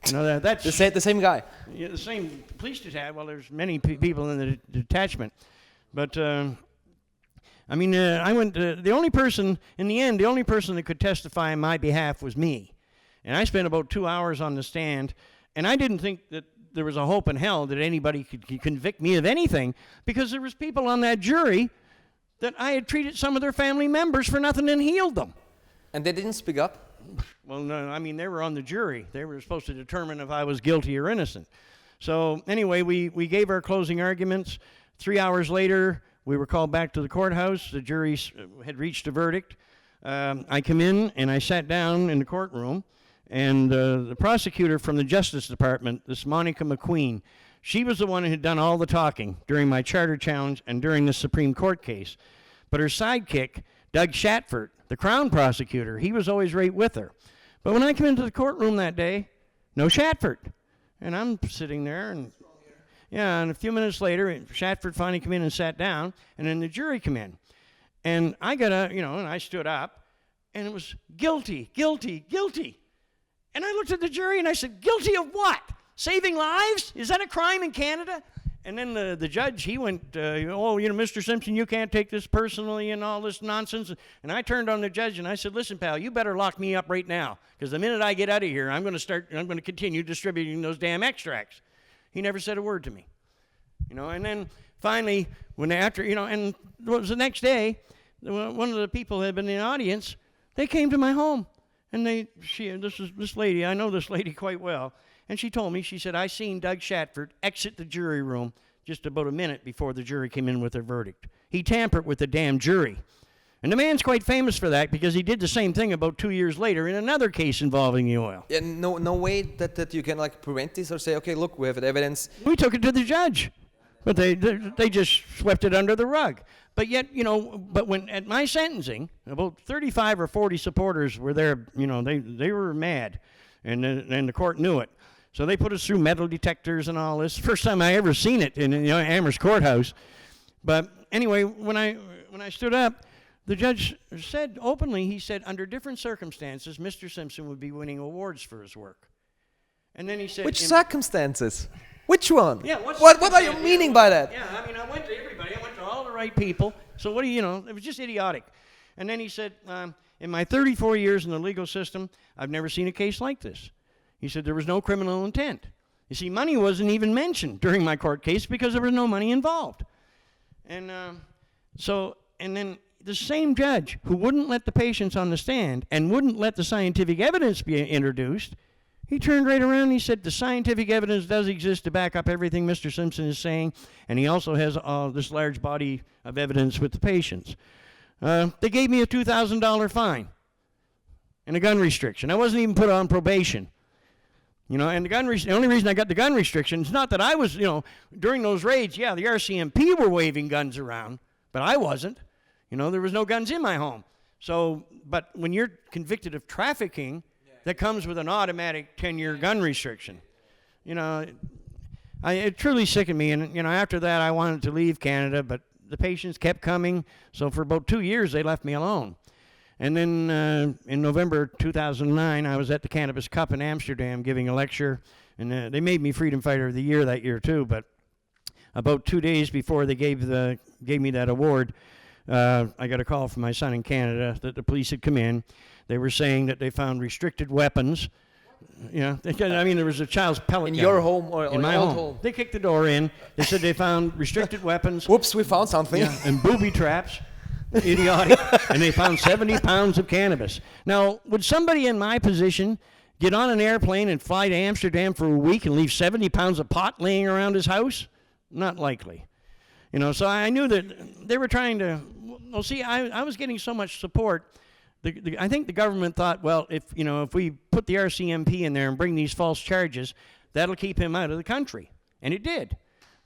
You know, that's The same guy. Yeah, the same police detachment. Well, there's many people in the detachment, but I mean, I went. The only person that could testify on my behalf was me, and I spent about 2 hours on the stand, and I didn't think that there was a hope in hell that anybody could convict me of anything because there was people on that jury that I had treated some of their family members for nothing and healed them. And they didn't speak up? Well, no, I mean, they were on the jury. They were supposed to determine if I was guilty or innocent. So anyway, we gave our closing arguments. 3 hours later, we were called back to the courthouse. The jury had reached a verdict. I come in and I sat down in the courtroom, and the prosecutor from the Justice Department, this Monica McQueen, she was the one who had done all the talking during my charter challenge and during the Supreme Court case. But her sidekick, Doug Shatford, the Crown prosecutor, he was always right with her. But when I came into the courtroom that day, no Shatford. And I'm sitting there, and a few minutes later, Shatford finally came in and sat down, and then the jury came in. And I and I stood up, and it was guilty, guilty, guilty. And I looked at the jury, and I said, guilty of what? Saving lives? Is that a crime in Canada? And then the judge, he went, Mr. Simpson, you can't take this personally and all this nonsense. And I turned on the judge and I said, listen, pal, you better lock me up right now, because the minute I get out of here, I'm going to continue distributing those damn extracts. He never said a word to me. And then finally, and it was the next day, one of the people that had been in the audience, they came to my home. And this lady, I know this lady quite well. And she told me, she said, I seen Doug Shatford exit the jury room just about a minute before the jury came in with their verdict. He tampered with the damn jury. And the man's quite famous for that, because he did the same thing about 2 years later in another case involving the oil. Yeah, no way that you can prevent this or say, okay, look, we have evidence. We took it to the judge, but they just swept it under the rug. But yet, but when at my sentencing, about 35 or 40 supporters were there. They were mad, and the court knew it. So they put us through metal detectors and all this. First time I ever seen it in Amherst Courthouse. But anyway, when I stood up, the judge said openly, he said, under different circumstances, Mr. Simpson would be winning awards for his work. And then he said, which circumstances? Which one? Yeah, what are you meaning by that? Yeah, I went to everybody. I went to all the right people. So what do it was just idiotic. And then he said, in my 34 years in the legal system, I've never seen a case like this. He said there was no criminal intent. You see, money wasn't even mentioned during my court case because there was no money involved. And and then the same judge who wouldn't let the patients on the stand and wouldn't let the scientific evidence be introduced, he turned right around and he said the scientific evidence does exist to back up everything Mr. Simpson is saying, and he also has this large body of evidence with the patients. They gave me a $2,000 fine and a gun restriction. I wasn't even put on probation. And the only reason I got the gun restriction is not that I was, during those raids, the RCMP were waving guns around, but I wasn't. There was no guns in my home. So, but when you're convicted of trafficking, that comes with an automatic 10-year gun restriction. It truly sickened me. And, after that, I wanted to leave Canada, but the patients kept coming. So for about 2 years, they left me alone. And then in November 2009, I was at the Cannabis Cup in Amsterdam giving a lecture. And they made me Freedom Fighter of the Year that year, too. But about 2 days before they gave me that award, I got a call from my son in Canada that the police had come in. They were saying that they found restricted weapons. There was a child's pellet gun. In your home or in my home? They kicked the door in. They said they found restricted weapons. Whoops, we found something. Yeah, and booby traps. Idiotic. And they found 70 pounds of cannabis. Now, would somebody in my position get on an airplane and fly to Amsterdam for a week and leave 70 pounds of pot laying around his house? Not likely. So I knew that they were trying to. Well, see, I was getting so much support. I think the government thought, well, if we put the RCMP in there and bring these false charges, that'll keep him out of the country, and it did.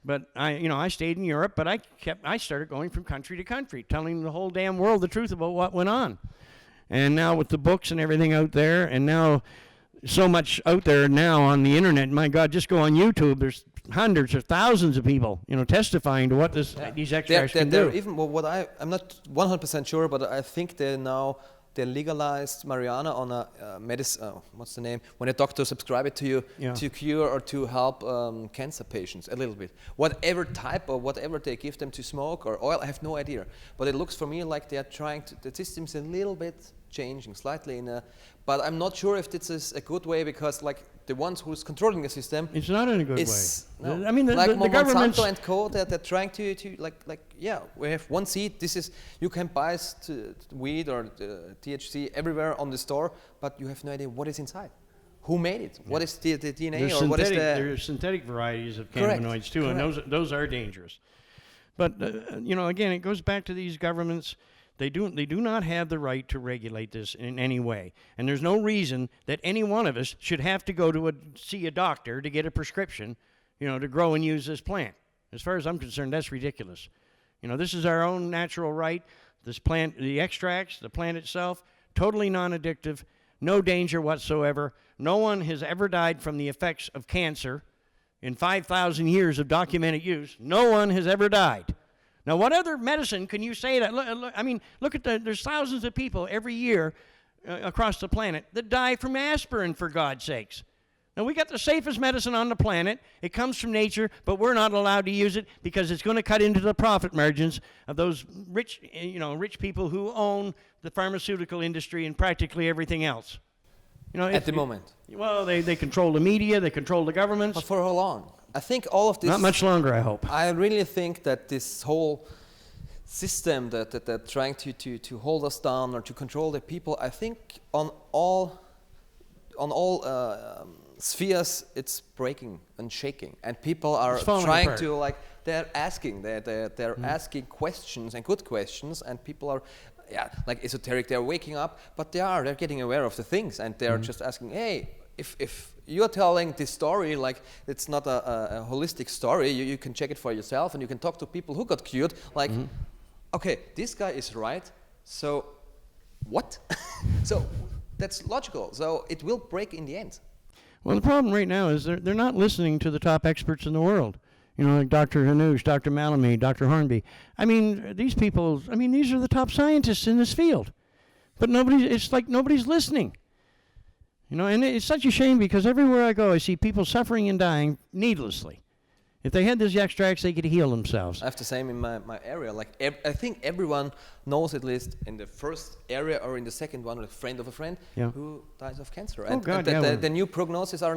But I stayed in Europe, but I started going from country to country, telling the whole damn world the truth about what went on. And now with the books and everything out there, and now so much out there now on the internet, my God, just go on YouTube. There's hundreds or thousands of people, testifying to what these extracts can do. Even I'm not 100% sure, but I think they legalized marijuana on a medicine. What's the name? When a doctor subscribes it to you to cure or to help cancer patients a little bit. Whatever type or whatever they give them to smoke or oil, I have no idea. But it looks for me like they are trying to. The system's a little bit changing slightly but I'm not sure if this is a good way, because the ones who's controlling the system, it's not in a good way. No. I mean, the government and Co. They're trying to we have one seed. You can buy weed or THC everywhere on the store, but you have no idea what is inside. Who made it? What is the DNA There's synthetic varieties of cannabinoids too, and those are dangerous. But again, it goes back to these governments. They do not have the right to regulate this in any way. And there's no reason that any one of us should have to go to see a doctor to get a prescription, to grow and use this plant. As far as I'm concerned, that's ridiculous. This is our own natural right. This plant, the extracts, the plant itself, totally non-addictive, no danger whatsoever. No one has ever died from the effects of cancer in 5,000 years of documented use. No one has ever died. Now, what other medicine can you say that? Look at there's thousands of people every year across the planet that die from aspirin, for God's sakes. And we got the safest medicine on the planet. It comes from nature, but we're not allowed to use it because it's going to cut into the profit margins of those rich people who own the pharmaceutical industry and practically everything else. At the moment. Well, they control the media, they control the governments. But for how long? I think all of this... Not much longer, I hope. I really think that this whole system that trying to hold us down or to control the people, I think on all spheres it's breaking and shaking, and people are trying apart. to they're asking asking questions, and good questions, and people are esoteric. They're waking up, but they're getting aware of the things, and they're just asking, hey, if you're telling this story, it's not a holistic story, you can check it for yourself, and you can talk to people who got cured, okay, this guy is right, so what? So that's logical, so it will break in the end. Well, the problem right now is they're not listening to the top experts in the world. Like Dr. Hanush, Dr. Malamy, Dr. Hornby. I mean, these are the top scientists in this field. But it's like nobody's listening. And it's such a shame because everywhere I go, I see people suffering and dying needlessly. If they had these extracts, they could heal themselves. I have the same in my area. I think everyone knows, at least in the first area or in the second one, a friend of a friend who dies of cancer. The new prognoses are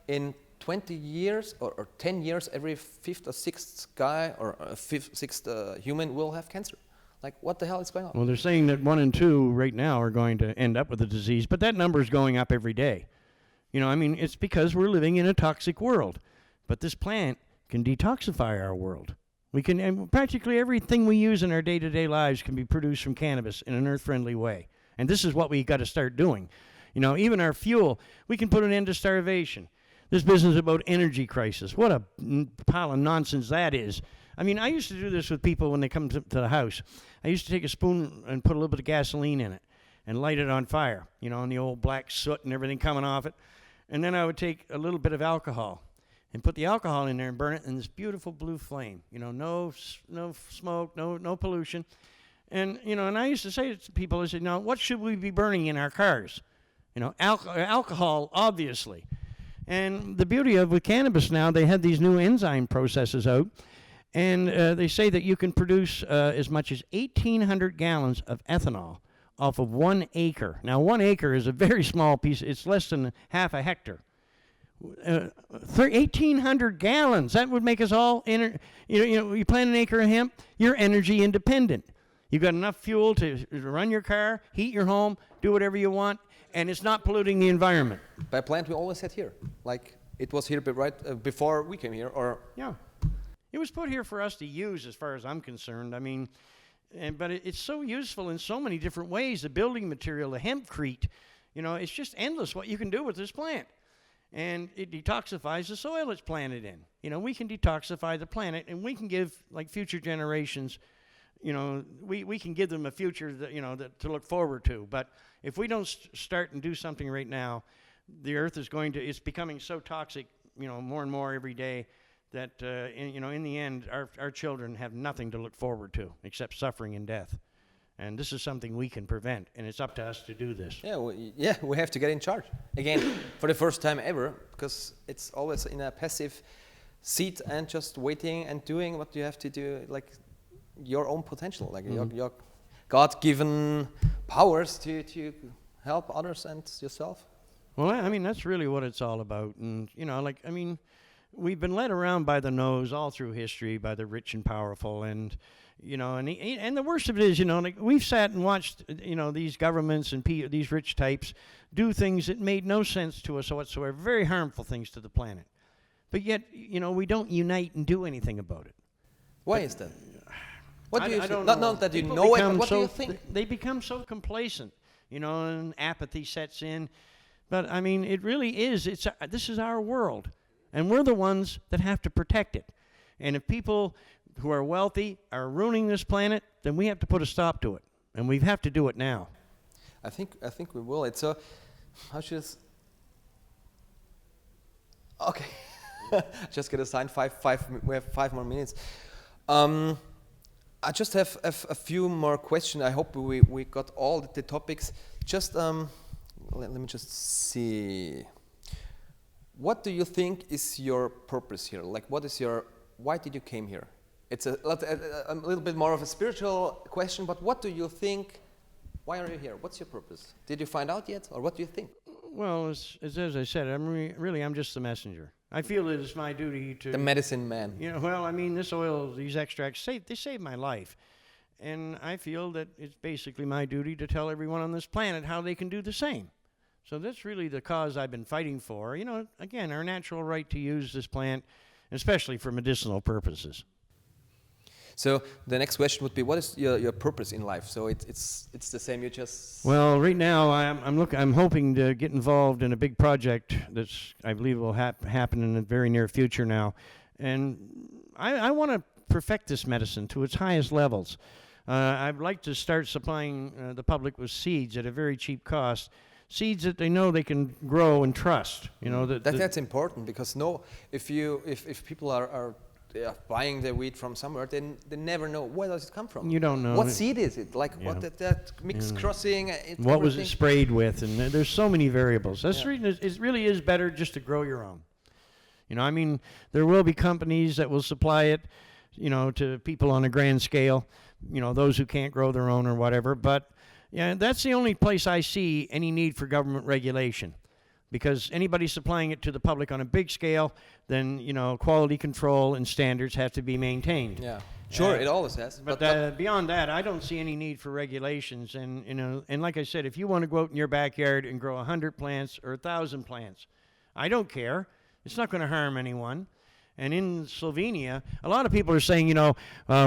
in 20 years or 10 years, every fifth or sixth guy or sixth human will have cancer. What the hell is going on? Well, they're saying that 1 in 2 right now are going to end up with the disease, but that number is going up every day. It's because we're living in a toxic world. But this plant can detoxify our world. And practically everything we use in our day-to-day lives can be produced from cannabis in an earth-friendly way. And this is what we got to start doing. Even our fuel, we can put an end to starvation. This business about energy crisis, what a pile of nonsense that is. I used to do this with people when they come to the house. I used to take a spoon and put a little bit of gasoline in it and light it on fire, and the old black soot and everything coming off it. And then I would take a little bit of alcohol and put the alcohol in there and burn it in this beautiful blue flame. No smoke, no pollution. And, and I used to say to people, I said, now, what should we be burning in our cars? Alcohol, obviously. And the beauty with cannabis now, they have these new enzyme processes out, and they say that you can produce as much as 1,800 gallons of ethanol off of 1 acre. Now, 1 acre is a very small piece. It's less than half a hectare. 1,800 gallons. That would make us all, you plant an acre of hemp, you're energy independent. You've got enough fuel to run your car, heat your home, do whatever you want, and it's not polluting the environment. By plant we always had here. It was here right before we came here, or... Yeah. It was put here for us to use as far as I'm concerned. But it's so useful in so many different ways. The building material, the hempcrete, it's just endless what you can do with this plant. And it detoxifies the soil it's planted in. We can detoxify the planet, and we can give future generations, we can give them a future that to look forward to. But if we don't start and do something right now, the earth is it's becoming so toxic, more and more every day that in the end our children have nothing to look forward to except suffering and death. And this is something we can prevent, and it's up to us to do this. We have to get in charge again for the first time ever, because it's always in a passive seat and just waiting and doing what you have to do, your own potential, your God-given powers to help others and yourself. Well, that's really what it's all about. And we've been led around by the nose all through history by the rich and powerful, and and the worst of it is, we've sat and watched, these governments and these rich types do things that made no sense to us whatsoever, very harmful things to the planet. But yet, we don't unite and do anything about it. Why is that? What do you think? Don't know. Not that you know it, but what do you think? They become so complacent, and apathy sets in. But, it really is. This is our world, and we're the ones that have to protect it. And if people who are wealthy are ruining this planet, then we have to put a stop to it, and we have to do it now. I think we will. It's okay. Just get a sign. We have 5 more minutes. I just have a few more questions. I hope we got all the topics. Just let me just see. What do you think is your purpose here? Like, why did you came here? It's a little bit more of a spiritual question, but what do you think? Why are you here? What's your purpose? Did you find out yet, or what do you think? Well, as I said, I'm just the messenger. I feel it is my duty to... The medicine man. Well, I mean, this oil, these extracts, they saved my life. And I feel that it's basically my duty to tell everyone on this planet how they can do the same. So that's really the cause I've been fighting for. Again, our natural right to use this plant, especially for medicinal purposes. So the next question would be, what is your purpose in life? So it's the same. You just... Well, right now I'm hoping to get involved in a big project I believe will happen in the very near future now, and I want to perfect this medicine to its highest levels. I'd like to start supplying the public with seeds at a very cheap cost. Seeds that they know they can grow and trust. That's important, because if people are buying the weed from somewhere, then they never know where does it come from. You don't know. What seed is it? Like what that mixed crossing? What was it sprayed with? And there's so many variables. It really is better just to grow your own. I mean, there will be companies that will supply it, to people on a grand scale. Those who can't grow their own or whatever. But yeah, that's the only place I see any need for government regulation. Because anybody supplying it to the public on a big scale, then quality control and standards have to be maintained. Yeah, sure, it always has. But beyond that, I don't see any need for regulations. And like I said, if you want to go out in your backyard and grow 100 plants or 1,000 plants, I don't care. It's not going to harm anyone. And in Slovenia, a lot of people are saying,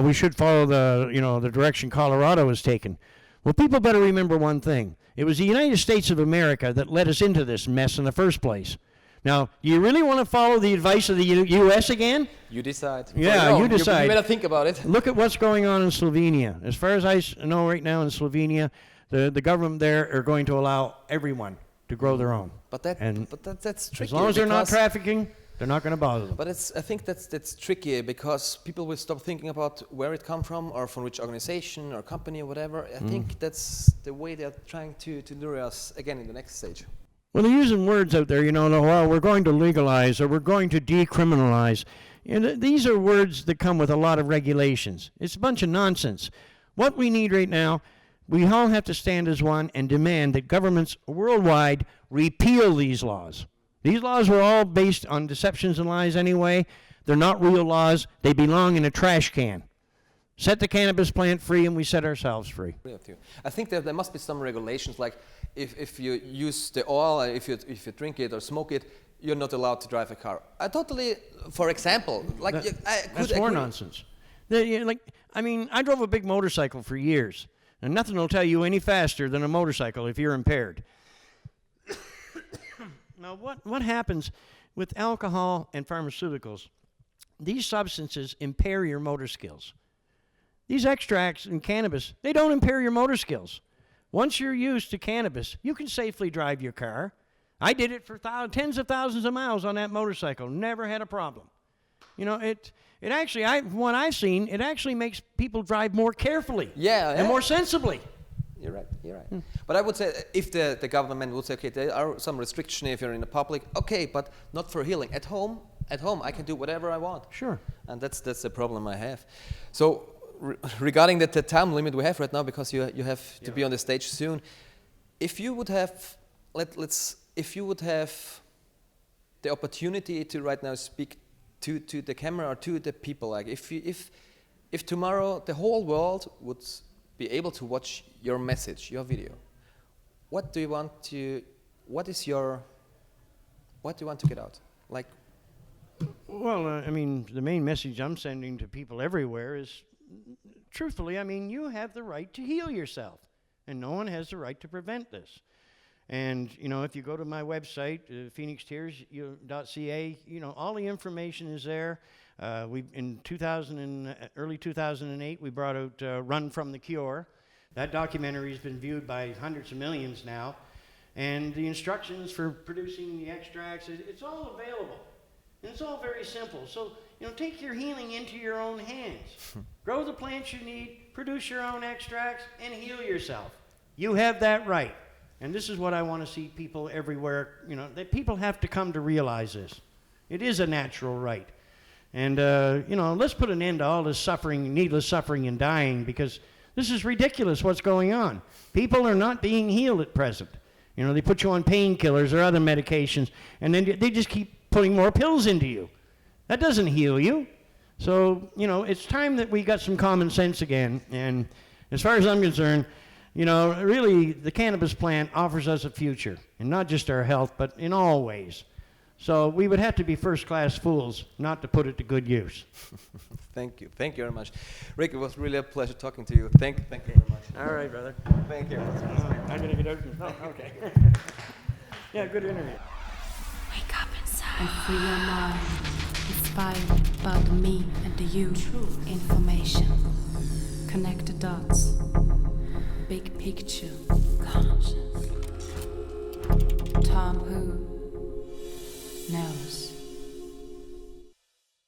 we should follow the direction Colorado has taken. Well, people better remember one thing. It was the United States of America that led us into this mess in the first place. Now, do you really want to follow the advice of the U.S. again? You decide. Yeah, you decide. You better think about it. Look at what's going on in Slovenia. As far as I know right now in Slovenia, the government there are going to allow everyone to grow their own. But that's tricky. As long as they're not trafficking, they're not going to bother them. But I think that's tricky, because people will stop thinking about where it come from or from which organization or company or whatever. I think that's the way they're trying to lure us again in the next stage. Well, they're using words out there, we're going to legalize or we're going to decriminalize. These are words that come with a lot of regulations. It's a bunch of nonsense. What we need right now, we all have to stand as one and demand that governments worldwide repeal these laws. These laws were all based on deceptions and lies anyway. They're not real laws. They belong in a trash can. Set the cannabis plant free and we set ourselves free. I think there must be some regulations, like if you use the oil, if you drink it or smoke it, you're not allowed to drive a car. For example, that's more nonsense. I drove a big motorcycle for years, and nothing will tell you any faster than a motorcycle if you're impaired. Now, what happens with alcohol and pharmaceuticals? These substances impair your motor skills. These extracts in cannabis, they don't impair your motor skills. Once you're used to cannabis, you can safely drive your car. I did it for tens of thousands of miles on that motorcycle. Never had a problem. It actually, what I've seen, it actually makes people drive more carefully. And more sensibly. You're right. But I would say, if the government would say, okay, there are some restrictions if you're in the public, okay, but not for healing. At home, I can do whatever I want. Sure. And that's the problem I have. So regarding the time limit we have right now, because you have to be on the stage soon, if you would have, if you would have the opportunity to right now speak to the camera or to the people, like if tomorrow the whole world would be able to watch your message, your video, what do you want to get out? Well, the main message I'm sending to people everywhere is, truthfully, you have the right to heal yourself, and no one has the right to prevent this. And, if you go to my website, phoenixtears.ca, all the information is there. In early 2008, we brought out Run From the Cure. That documentary has been viewed by hundreds of millions now. And the instructions for producing the extracts, it's all available. And it's all very simple. So, take your healing into your own hands. Grow the plants you need, produce your own extracts, and heal yourself. You have that right. And this is what I want to see people everywhere, that people have to come to realize this. It is a natural right. And, let's put an end to all this suffering, needless suffering and dying, because this is ridiculous what's going on. People are not being healed at present. They put you on painkillers or other medications, and then they just keep putting more pills into you. That doesn't heal you. So, it's time that we got some common sense again. And as far as I'm concerned, really the cannabis plant offers us a future, and not just our health, but in all ways. So we would have to be first-class fools not to put it to good use. Thank you very much. Rick, it was really a pleasure talking to you. Thank you very much. All right, brother. Thank you. I'm going to get out. Oh, okay. Yeah, good interview. Wake up inside and free your mind. Inspired about me and the you. True information. Connect the dots. Big picture. Conscious. Tom Who knows.